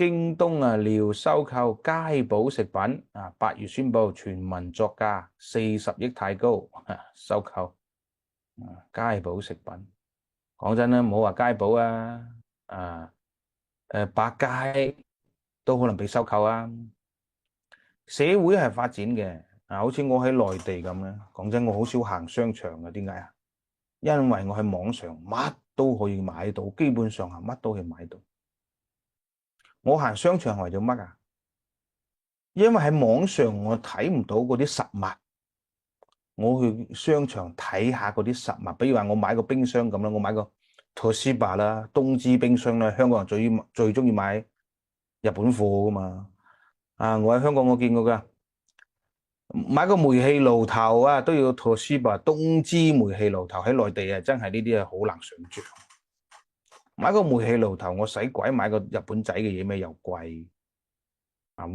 京東啊料收購佳寶食品啊，8月宣布全民作價40億太高收購佳寶食品。講真啦，唔好話佳寶百佳都可能被收購啊。社會係發展嘅好似我喺內地咁咧，講真，我好少行商場嘅，點解啊？因為我喺網上乜都可以買到，基本上係乜都可以買到。我行商場係為咗乜啊？因為喺網上我睇唔到嗰啲實物，我去商場睇下嗰啲實物。比如話我買個冰箱咁啦，我買個 Toshiba 啦，東芝冰箱啦，香港人最中意買日本貨噶嘛。我喺香港我見過噶，買個煤氣爐頭啊都要 Toshiba 東芝煤氣爐頭。喺內地啊，真係呢啲啊好難想象。買個煤氣爐頭，我使鬼買個日本仔嘅嘢咩？又貴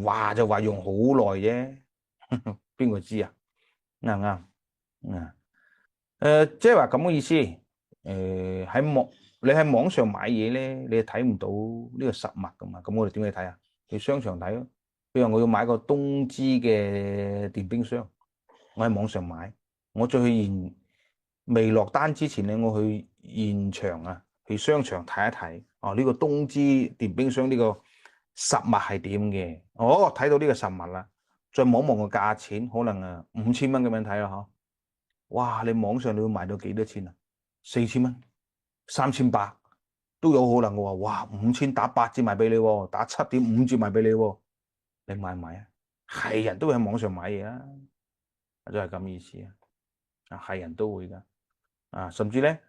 話就話用好耐啫，邊個知啊？啱唔啱？即係話咁嘅意思。你喺網上買嘢咧，你係睇唔到呢個實物噶嘛？咁我哋點去睇啊？去商場睇咯。譬如我要買個東芝嘅電冰箱，我喺網上買，我再去未落單之前咧，我去現場啊，去商場睇一睇。呢個東芝電冰箱呢個實物係點嘅？睇到呢個實物啦，再望望個價錢，可能5000蚊咁樣睇啦，嗬。哇！你網上你會賣到幾多錢啊？4000蚊、3800都有可能嘅喎。哇！5000打8折賣俾你喎，打7.5折賣俾你喎。你買唔買啊？係人都會喺網上買嘢啦，就係咁意思啊。係人都會噶甚至咧，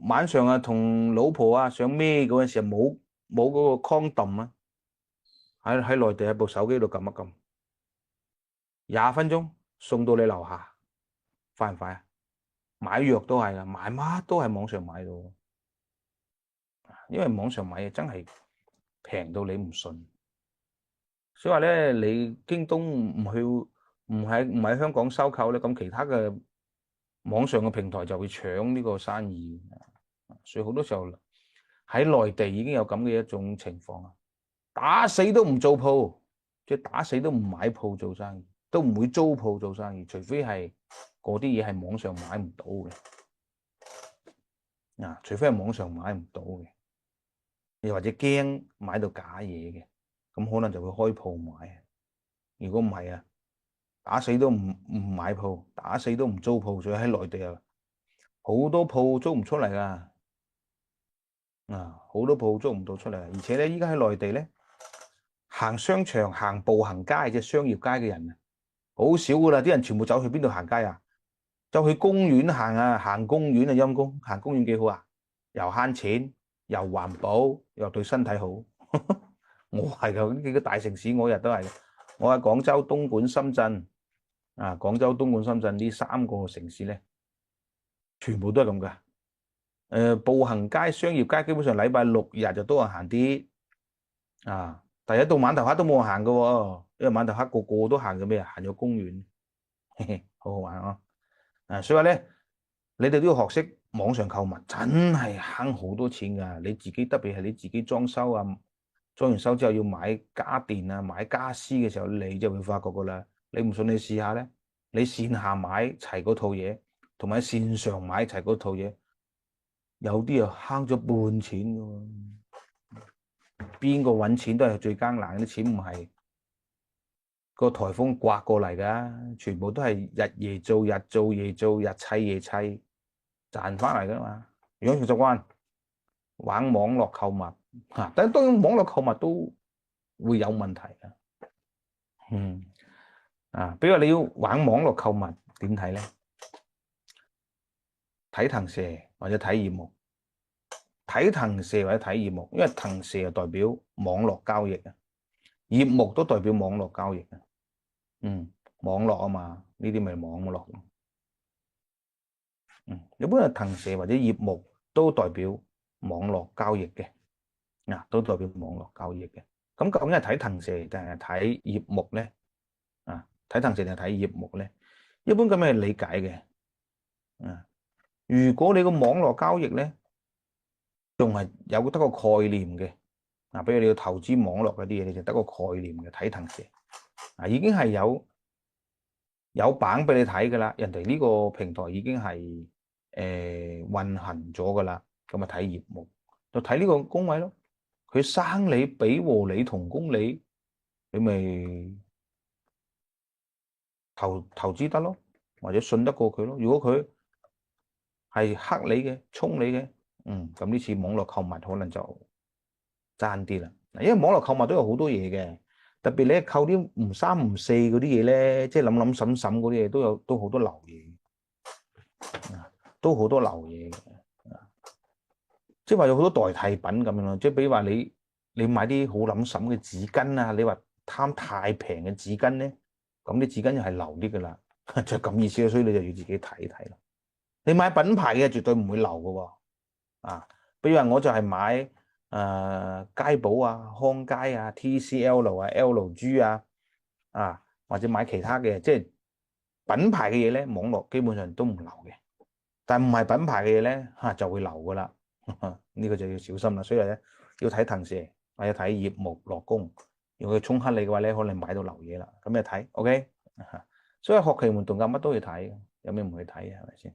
晚上啊同老婆啊想咩嗰陣時冇嗰個 condom 啊，喺內地喺部手機度撳一撳，20分鐘送到你樓下，快唔快啊？買藥都係啦，買乜都係網上買到，因為網上買嘢真係平到你唔信。所以話咧，你京東唔喺香港收購咧，咁其他嘅網上嘅平台就會搶呢個生意。所以好多時候喺內地已經有咁嘅一種情況啊，打死都唔做鋪，即係打死都唔買鋪做生意，都唔會租鋪做生意，除非係嗰啲嘢係網上買唔到嘅。除非係網上買唔到嘅，又或者驚買到假嘢嘅，咁可能就會開鋪買。如果唔係啊，打死都唔買鋪，打死都唔租鋪。所以喺內地啊，好多鋪租唔出嚟噶，好多鋪租唔到出嚟。而且咧，依家喺內地咧，行商場、行步行街即係商業街嘅人啊，好少噶啦。啲人全部走去邊度行街啊？走去公園行啊，行公園啊，陰公行公園幾好啊？又慳錢，又環保，又對身體好。我係噶，呢幾個大城市我日都係。我喺廣州、東莞、深圳廣州、東莞、深圳呢3個城市咧，全部都係咁噶。步行街、商業街基本上禮拜6日就多人行啲第一到晚頭黑都冇人行噶喎，因為晚頭黑個個都行嘅咩啊？行咗公園，好好玩所以話咧，你哋都要學識網上購物，真係慳好多錢噶。你自己特別係你自己裝修裝完修之後要買家電買家私嘅時候，你就會發覺噶啦。你唔信你試下咧，你線下買齊嗰套嘢，同埋線上買齊嗰套嘢，有啲啊慳咗半錢噶喎。邊個搵錢都係最艱難，啲錢唔係個颱風刮過嚟噶，全部都係日夜做、日做夜做、日砌夜砌賺翻嚟噶嘛。養成習慣玩網絡購物但係當然網絡購物都會有問題比如你要玩網絡購物點睇咧？睇騰蛇或者睇業務，睇騰蛇或者睇業務，因為騰蛇就代表網絡交易業務都代表網絡交易網絡啊嘛，呢啲咪網絡一般係騰蛇或者業務都代表網絡交易嘅都代表網絡交易嘅。咁究竟係睇騰蛇定係睇業務咧？睇騰蛇定係睇業務咧？一般咁樣理解嘅如果你個網絡交易咧仲係有得個概念嘅，嗱，比如你要投資網絡嗰啲嘢，你就得個概念嘅睇騰蛇，已經係有板俾你睇㗎啦。人哋呢個平台已經係運行咗㗎啦，咁啊睇業務，就睇呢個公位咯。佢生你比和你同公理，你咪投資得咯，或者信得過佢咯。如果佢係黑你嘅、衝你嘅，咁呢次網絡購物可能就爭啲啦。因為網絡購物都有好多嘢嘅，特別你購啲唔三唔四嗰啲嘢咧，即係諗諗審審嗰啲嘢都好多流嘢，都好多流嘢嘅。即係話有好多代替品咁樣咯，即係比如話你買啲好諗審嘅紙巾啊，你話貪太平嘅紙巾咧，咁啲紙巾又係流啲噶啦，就咁意思咯。所以你就要自己睇睇咯。你買品牌嘅絕對唔會流噶喎，比如話我就係買佳寶啊、康佳啊、TCL 啊、LG 或者買其他嘅，即係品牌嘅嘢咧，網絡基本上都唔流嘅。但唔係品牌嘅嘢咧，就會流噶啦。呢個就要小心啦。所以咧要睇騰蛇，或者睇業務落攻。如果佢沖黑你嘅話咧，可能買到流嘢啦。咁你睇，OK。所以學奇門遁甲乜都要睇，有咩唔去睇啊？係咪先？